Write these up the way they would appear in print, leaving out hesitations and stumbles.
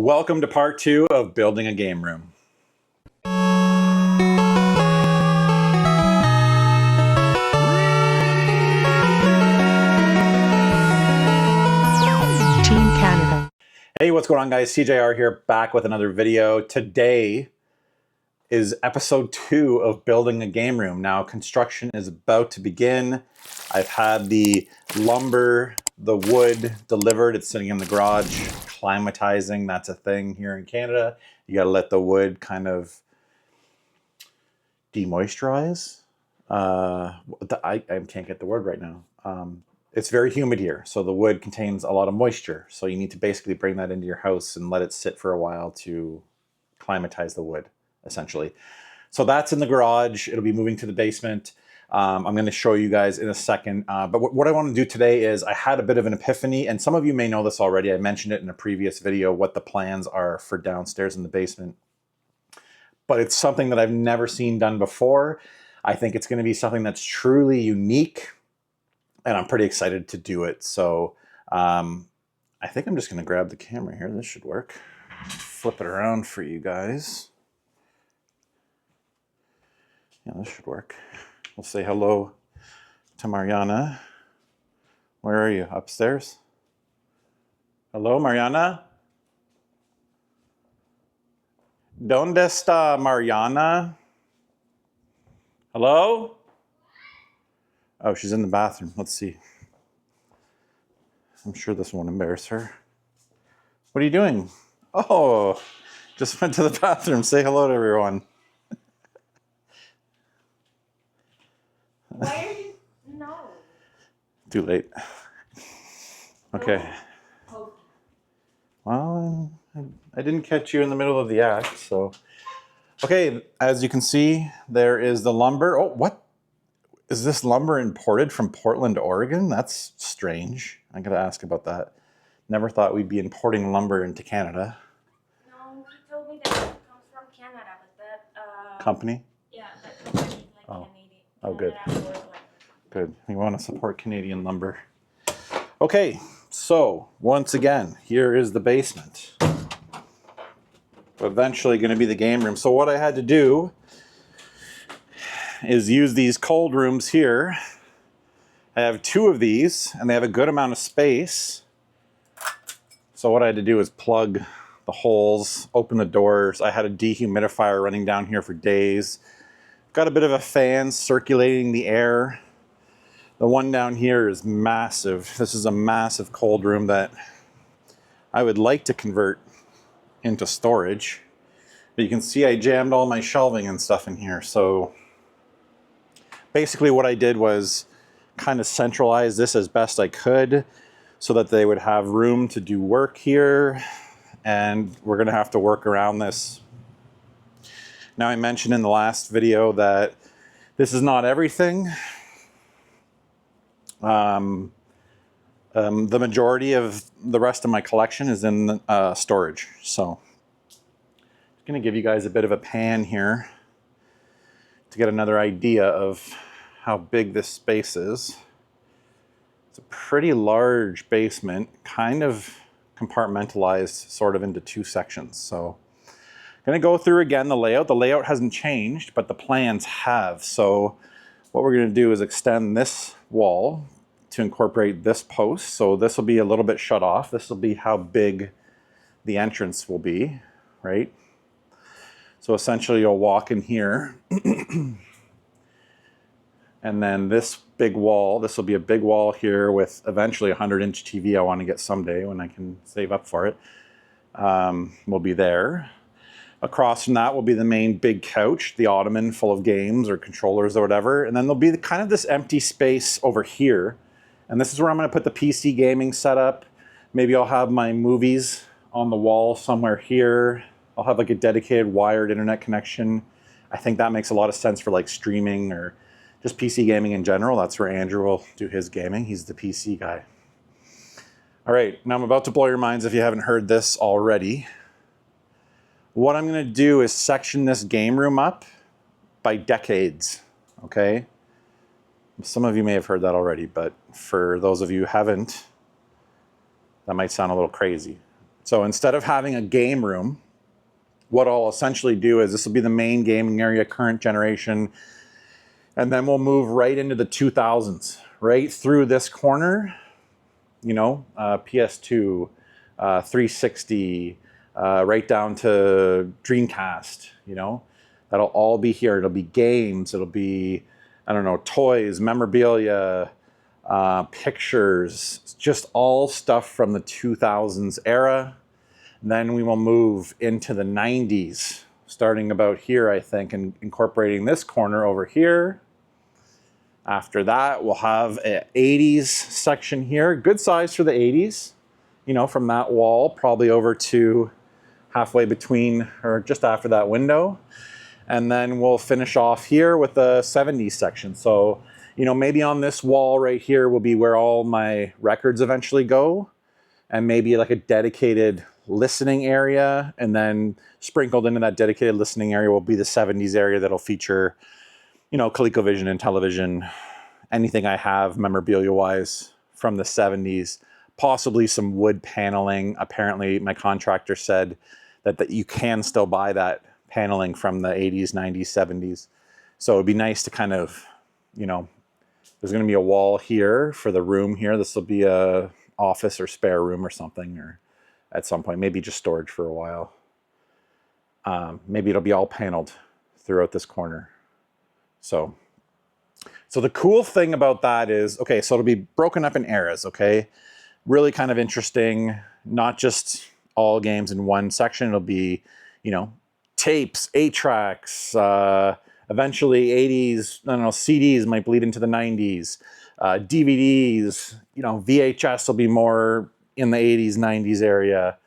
Welcome to part 2 of building a game room. Team Canada. Hey, what's going on, guys? SeeJayAre here, back with another video. Today is episode 2 of building a game room. Now, construction is about to begin. I've had the lumber, the wood delivered. It's sitting in the garage, climatizing. That's a thing here in Canada. You got to let the wood kind of demoisturize. I can't get the word right now. It's very humid here, so the wood contains a lot of moisture. So you need to basically bring that into your house and let it sit for a while to climatize the wood, essentially. So that's in the garage. It'll be moving to the basement. I'm going to show you guys in a second. But what I want to do today is I had a bit of an epiphany, and some of you may know this already. I mentioned it in a previous video, what the plans are for downstairs in the basement. But it's something that I've never seen done before. I think it's going to be something that's truly unique, and I'm pretty excited to do it. So I think I'm just going to grab the camera here. This should work. Flip it around for you guys. Yeah, this should work. We'll say hello to Mariana. Where are you? Upstairs? Hello, Mariana? ¿Dónde está Mariana? Hello? Oh, she's in the bathroom. Let's see. I'm sure this won't embarrass her. What are you doing? Oh, just went to the bathroom. Say hello to everyone. Why are you? No. Too late. Okay. Oh. Well, I didn't catch you in the middle of the act, so. Okay, as you can see, there is the lumber. Oh, what? Is this lumber imported from Portland, Oregon? That's strange. I gotta ask about that. Never thought we'd be importing lumber into Canada. No, he told me that it comes from Canada, but that Company? yeah, that company is like Oh. Canadian. Oh, good. Canada or like- Good. We want to support Canadian lumber. Okay, so once again, here is the basement. Eventually going to be the game room. So what I had to do is use these cold rooms here. I have 2 of these, and they have a good amount of space. So what I had to do is plug the holes, open the doors. I had a dehumidifier running down here for days. Got a bit of a fan circulating the air. The one down here is massive. This is a massive cold room that I would like to convert into storage. But you can see I jammed all my shelving and stuff in here. So basically what I did was kind of centralize this as best I could so that they would have room to do work here. And we're going to have to work around this. Now, I mentioned in the last video that this is not everything. The majority of the rest of my collection is in storage. So I'm going to give you guys a bit of a pan here to get another idea of how big this space is. It's a pretty large basement, kind of compartmentalized sort of into 2 sections. So I'm going to go through again the layout. The layout hasn't changed, but the plans have. So what we're going to do is extend this wall to incorporate this post. So this will be a little bit shut off. This will be how big the entrance will be, right? So essentially you'll walk in here and then this big wall, this will be a big wall here with eventually a 100-inch TV I want to get someday when I can save up for it, will be there. Across from that will be the main big couch, the ottoman full of games or controllers or whatever. And then there'll be kind of this empty space over here. And this is where I'm going to put the PC gaming setup. Maybe I'll have my movies on the wall somewhere here. I'll have like a dedicated wired internet connection. I think that makes a lot of sense for like streaming or just PC gaming in general. That's where Andrew will do his gaming. He's the PC guy. All right, now I'm about to blow your minds if you haven't heard this already. What I'm going to do is section this game room up by decades, okay? Some of you may have heard that already, but for those of you who haven't, that might sound a little crazy. So instead of having a game room, what I'll essentially do is this will be the main gaming area, current generation, and then we'll move right into the 2000s, right through this corner, you know, PS2, 360, right down to Dreamcast, you know, that'll all be here. It'll be games, it'll be, I don't know, toys, memorabilia, pictures, just all stuff from the 2000s era. Then we will move into the 90s, starting about here, I think, and incorporating this corner over here. After that, we'll have an 80s section here. Good size for the 80s, you know, from that wall, probably over to halfway between or just after that window. And then we'll finish off here with the 70s section. So, you know, maybe on this wall right here will be where all my records eventually go, and maybe like a dedicated listening area. And then sprinkled into that dedicated listening area will be the 70s area that'll feature, you know, ColecoVision and television, anything I have memorabilia-wise from the 70s, possibly some wood paneling. Apparently, my contractor said that you can still buy that paneling from the 80s, 90s, 70s. So it'd be nice to kind of, you know, there's going to be a wall here for the room here. This will be a office or spare room or something, or at some point, maybe just storage for a while. Maybe it'll be all paneled throughout this corner. So the cool thing about that is, okay, so it'll be broken up in eras, okay? Really kind of interesting, not just all games in one section. It'll be, you know, tapes, 8-tracks, eventually 80s, I don't know, CDs might bleed into the 90s, DVDs, you know, VHS will be more in the 80s, 90s area.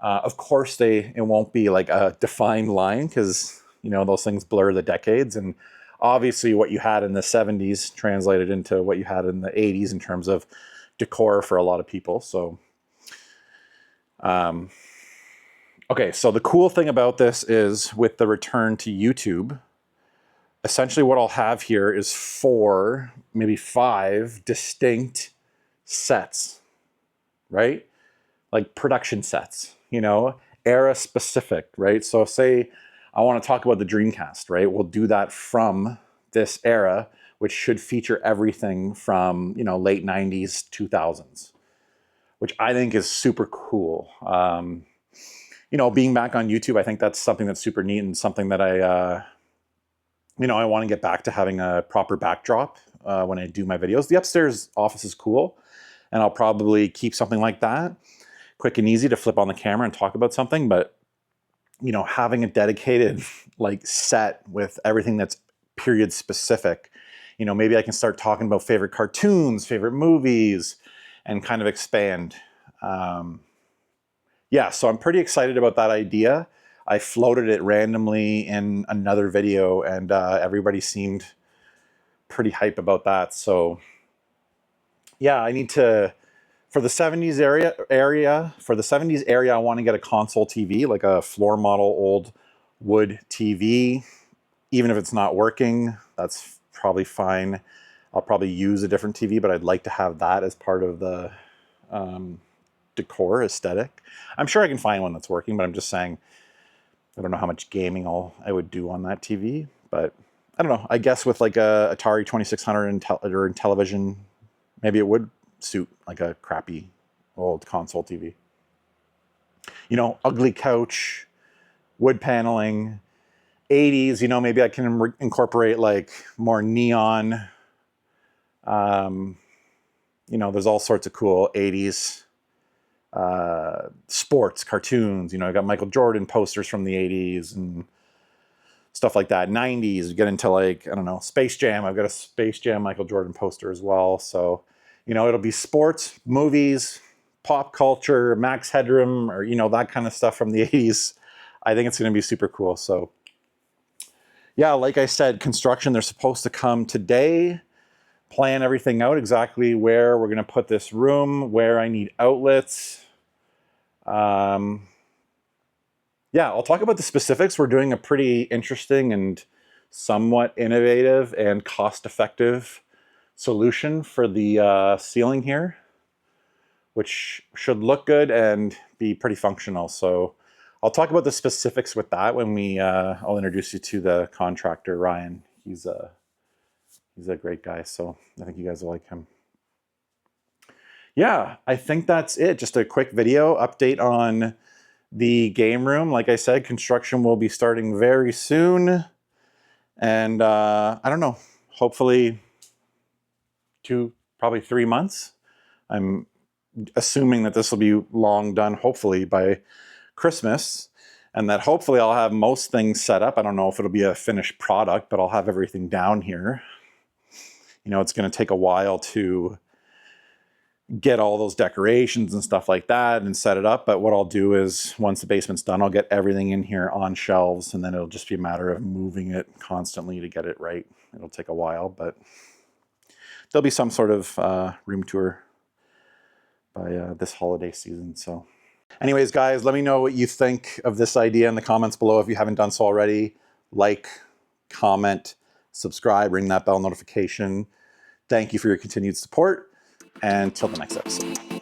Of course, it won't be like a defined line because, you know, those things blur the decades. And obviously what you had in the 70s translated into what you had in the 80s in terms of decor for a lot of people. So, okay, so the cool thing about this is with the return to YouTube, essentially what I'll have here is 4, maybe 5 distinct sets, right? Like production sets, you know, era specific, right? So say I want to talk about the Dreamcast, right? We'll do that from this era, which should feature everything from, you know, late 90s, 2000s, which I think is super cool. You know, being back on YouTube, I think that's something that's super neat and something that I want to get back to having a proper backdrop when I do my videos. The upstairs office is cool, and I'll probably keep something like that, quick and easy to flip on the camera and talk about something. But, you know, having a dedicated like set with everything that's period specific, you know, maybe I can start talking about favorite cartoons, favorite movies, and kind of expand. Yeah, so I'm pretty excited about that idea. I floated it randomly in another video, and everybody seemed pretty hype about that. So yeah, I need to, for the 70s area, I want to get a console TV, like a floor model old wood TV. Even if it's not working, that's probably fine. I'll probably use a different TV, but I'd like to have that as part of the decor aesthetic. I'm sure I can find one that's working, but I'm just saying, I don't know how much gaming I would do on that TV, but I don't know. I guess with like a Atari 2600 in television, maybe it would suit like a crappy old console TV. You know, ugly couch, wood paneling, 80s, you know, maybe I can incorporate like more neon. You know, there's all sorts of cool 80s sports, cartoons. You know, I got Michael Jordan posters from the 80s and stuff like that. 90s, we get into like, I don't know, Space Jam. I've got a Space Jam Michael Jordan poster as well. So, you know, it'll be sports, movies, pop culture, Max Headroom, or, you know, that kind of stuff from the 80s. I think it's going to be super cool. So yeah, like I said, construction, they're supposed to come today. Plan everything out, exactly where we're going to put this room, where I need outlets. Yeah, I'll talk about the specifics. We're doing a pretty interesting and somewhat innovative and cost-effective solution for the ceiling here, which should look good and be pretty functional. So I'll talk about the specifics with that when we, I'll introduce you to the contractor, Ryan. He's a great guy. So I think you guys will like him. Yeah, I think that's it. Just a quick video update on the game room. Like I said, construction will be starting very soon. And I don't know, hopefully probably 3 months. I'm assuming that this will be long done, hopefully by Christmas, and that hopefully I'll have most things set up. I don't know if it'll be a finished product, but I'll have everything down here. You know, it's going to take a while to get all those decorations and stuff like that and set it up. But what I'll do is once the basement's done, I'll get everything in here on shelves, and then it'll just be a matter of moving it constantly to get it right. It'll take a while, but there'll be some sort of room tour by this holiday season. So anyways, guys, let me know what you think of this idea in the comments below. If you haven't done so already, like, comment, subscribe, ring that bell notification. Thank you for your continued support, and till the next episode.